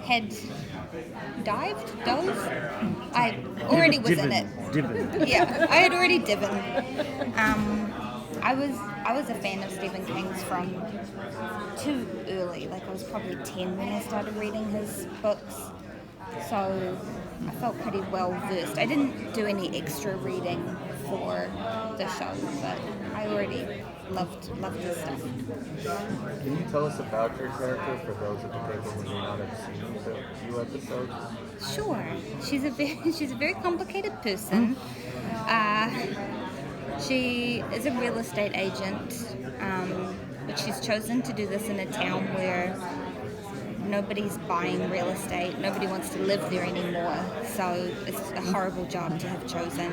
had dove. I already was in it. Yeah, I had already divin. I was a fan of Stephen King's from too early. Like I was probably 10 when I started reading his books, so I felt pretty well versed. I didn't do any extra reading for the show, but I already loved his stuff. Can you tell us about your character for those at the table who may not have seen the few episodes? Sure. She's a very complicated person. She is a real estate agent, but she's chosen to do this in a town where nobody's buying real estate. Nobody wants to live there anymore. So it's a horrible job to have chosen.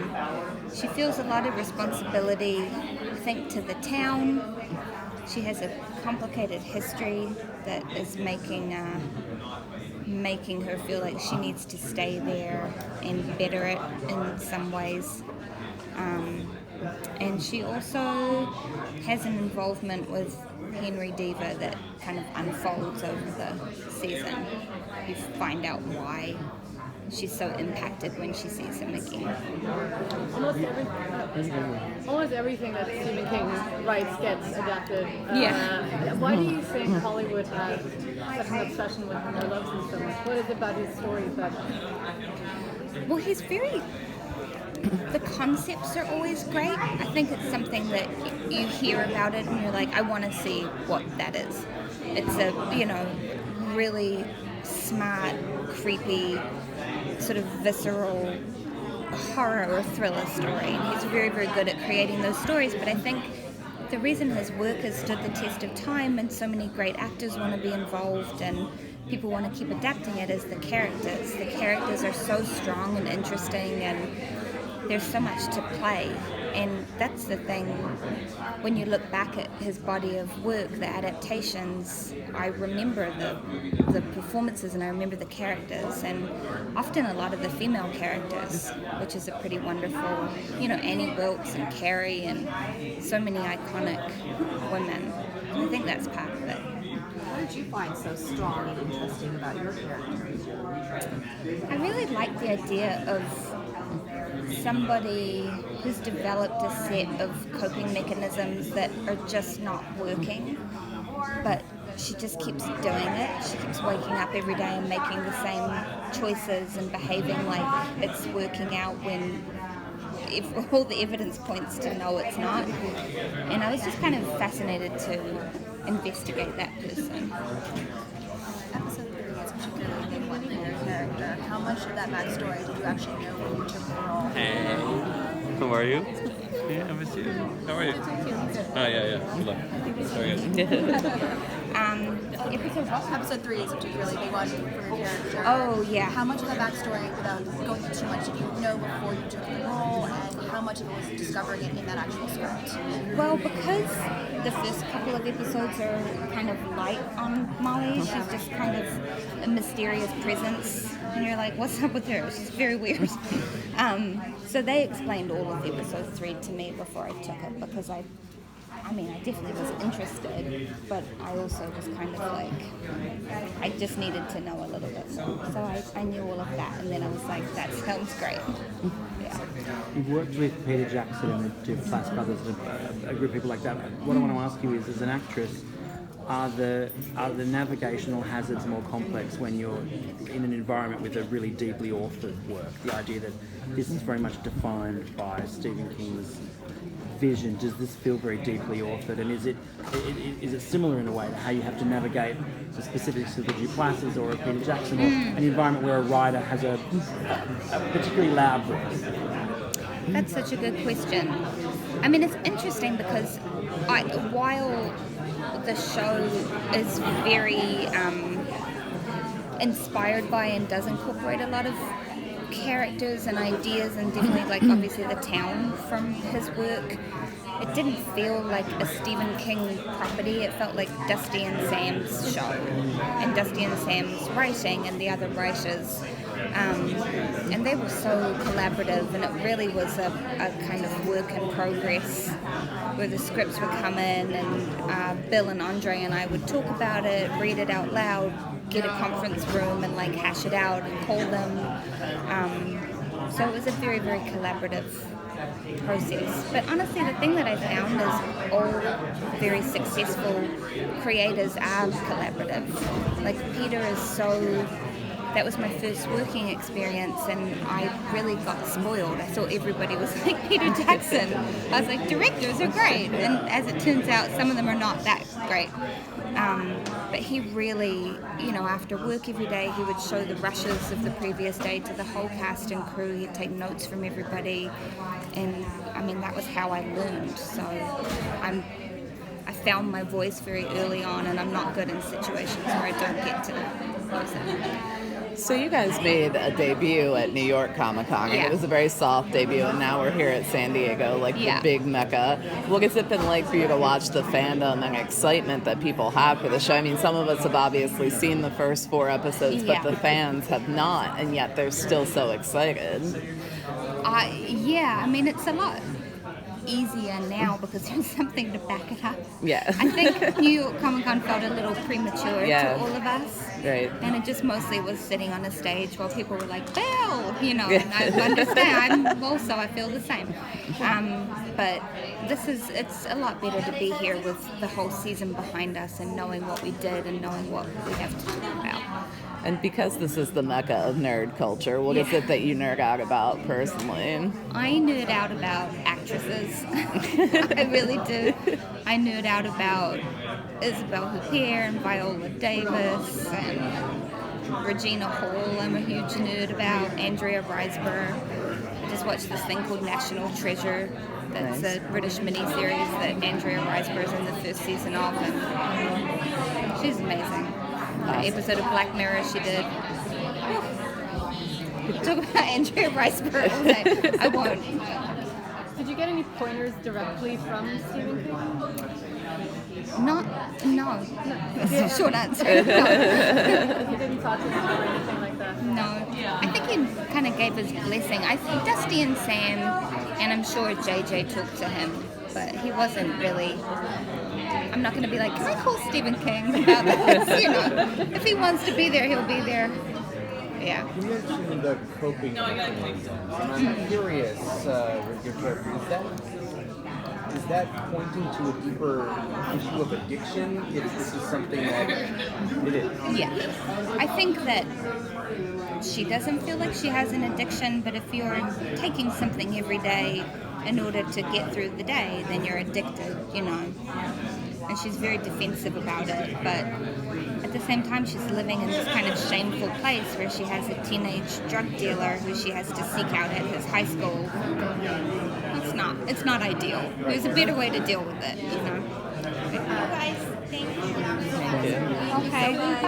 She feels a lot of responsibility, I think, to the town. She has a complicated history that is making her feel like she needs to stay there and better it in some ways. And she also has an involvement with Henry Deaver that kind of unfolds over the season. You find out why she's so impacted when she sees him again. Almost everything that Stephen King writes gets adapted. Yeah. Why do you think Hollywood has such an obsession with him or loves him so much? What is it about his stories that... Well, he's very... The concepts are always great. I think it's something that you hear about it and you're like, I want to see what that is. It's a, really smart, creepy, sort of visceral horror or thriller story. And he's very, very good at creating those stories. But I think the reason his work has stood the test of time and so many great actors want to be involved and people want to keep adapting it is the characters. The characters are so strong and interesting and there's so much to play, and that's the thing. When you look back at his body of work, the adaptations, I remember the performances and I remember the characters, and often a lot of the female characters, which is a pretty wonderful, Annie Wilkes and Carrie and so many iconic women. And I think that's part of it. What did you find so strong and interesting about your character? I really like the idea of somebody who's developed a set of coping mechanisms that are just not working, but she just keeps doing it. She keeps waking up every day and making the same choices and behaving like it's working out when if all the evidence points to no, it's not. And I was just kind of fascinated to investigate that person. Episode 3 is particularly a big one for your character. How much of that backstory did you actually know when you took the role? Hey, how are you? Yeah, I miss you. How are you? Oh, yeah. Good luck. Sorry, Episode 3 is a particularly big one for your character. Oh, yeah. How much of that backstory, without going into too much, did you know before you took the role, and how much of it was discovering it in that actual script? Well, because the first couple of episodes are kind of light on Molly, she's just kind of a mysterious presence, and you're like, what's up with her? She's very weird. So they explained all of episode 3 to me before I took it, because I definitely was interested, but I also was kind of like, I just needed to know a little bit more. So I knew all of that, and then I was like, that sounds great. Yeah. You've worked with Peter Jackson and the Duplass brothers, a group of people like that. What I want to ask you is, as an actress, are the navigational hazards more complex when you're in an environment with a really deeply authored work? The idea that this is very much defined by Stephen King's vision. Does this feel very deeply authored, and is it similar in a way to how you have to navigate the specifics of the Duplasses or a Peter Jackson, or an environment where a writer has a particularly loud voice? That's such a good question. I mean, it's interesting because while the show is very inspired by and does incorporate a lot of characters and ideas, and definitely like obviously the town from his work, it didn't feel like a Stephen King property. It felt like Dusty and Sam's show, and Dusty and Sam's writing and the other writers And they were so collaborative, and it really was a kind of work in progress where the scripts would come in, and Bill and Andre and I would talk about it, read it out loud, get a conference room and like hash it out and call them. So it was a very, very collaborative process. But honestly, the thing that I found is all very successful creators are collaborative. Like Peter is so... That was my first working experience, and I really got spoiled. I thought everybody was like Peter Jackson. I was like, directors are great, and as it turns out, some of them are not that great. But he really, after work every day, he would show the rushes of the previous day to the whole cast and crew. He'd take notes from everybody, and I mean, that was how I learned. So I found my voice very early on, and I'm not good in situations where I don't get to use it. So you guys made a debut at New York Comic Con, and Yeah. it was a very soft debut, and now we're here at San Diego, like Yeah. the big mecca. What has it been like for you to watch the fandom and excitement that people have for the show? I mean, some of us have obviously seen the first 4 episodes, Yeah. but the fans have not, and yet they're still so excited. Yeah, I mean, it's a lot easier now because there's something to back it up. Yeah. I think New York Comic Con felt a little premature Yeah. to all of us. Right. And it just mostly was sitting on a stage while people were like, Belle, and I understand. I feel the same. But it's a lot better to be here with the whole season behind us and knowing what we did and knowing what we have to talk about. And because this is the mecca of nerd culture, what is it that you nerd out about personally? I nerd out about actresses. I really do. I nerd out about Isabelle Huppert and Viola Davis and Regina Hall. I'm a huge nerd about Andrea Riseborough. I just watched this thing called National Treasure. That's Nice. a British miniseries that Andrea Riseborough is in the first season of, and she's amazing. The episode of Black Mirror she did. Talk about Andrea Riseborough all day. I won't. Did you get any pointers directly from Stephen King? No. That's the short answer. No. He didn't talk to him or anything like that? No. I think he kind of gave his blessing. I think Dusty and Sam, and I'm sure JJ talked to him, but he wasn't really... I'm not going to be like, can I call Stephen King about this? If he wants to be there, he'll be there. Yeah. You mentioned the coping mechanisms, and I'm curious with your character, is that pointing to a deeper issue of addiction? If this is something that it is? Yeah. I think that she doesn't feel like she has an addiction, but if you're taking something every day in order to get through the day, then you're addicted, And she's very defensive about it, but at the same time she's living in this kind of shameful place where she has a teenage drug dealer who she has to seek out at his high school. It's not ideal. There's a better way to deal with it, Guys, thank you. Okay, bye.